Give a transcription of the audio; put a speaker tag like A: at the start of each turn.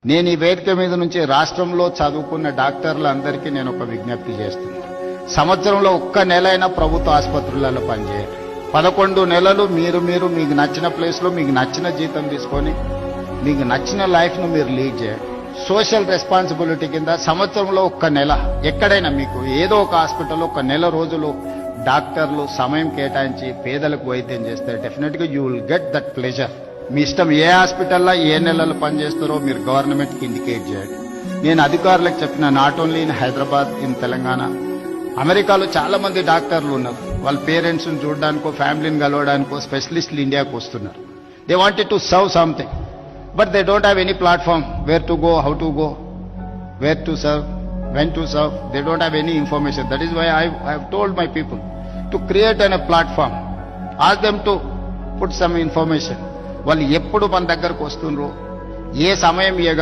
A: నేను ఈ వేదిక మీద నుంచి రాష్ట్రంలో చదువుకున్న డాక్టర్లందరికీ నేను ఒక విజ్ఞప్తి చేస్తున్నాను. సంవత్సరంలో ఒక్క నెల అయినా ప్రభుత్వ ఆసుపత్రులలో పనిచేయాలి. 11 నెలలు మీరు మీకు నచ్చిన ప్లేస్లో మీకు నచ్చిన జీతం తీసుకొని మీకు నచ్చిన లైఫ్ను మీరు లీడ్ చేయండి. సోషల్ రెస్పాన్సిబిలిటీ కింద సంవత్సరంలో ఒక్క నెల ఎక్కడైనా మీకు ఏదో ఒక హాస్పిటల్లో ఒక నెల రోజులు డాక్టర్లు సమయం కేటాయించి పేదలకు వైద్యం చేస్తే డెఫినెట్గా you will get that pleasure. మీ ఇష్టం ఏ హాస్పిటల్లో ఏ నెలలు పనిచేస్తారో మీరు గవర్నమెంట్కి ఇండికేట్ చేయండి. నేను అధికారులకు చెప్పిన not only in Hyderabad, in Telangana, అమెరికాలో చాలా మంది డాక్టర్లు ఉన్నారు. వాళ్ళ పేరెంట్స్ని చూడడానికో ఫ్యామిలీని కలవడానికో స్పెషలిస్టులు ఇండియాకు వస్తున్నారు. They wanted to serve something but they don't have any platform where to go, how to go, where to serve, when to serve. They don't have any information. That is why I have told my people to create a platform. Ask them to put some information. వాళ్ళు ఎప్పుడు మన దగ్గరకు వస్తుండ్రో, ఏ సమయం ఇవ్వగలరు,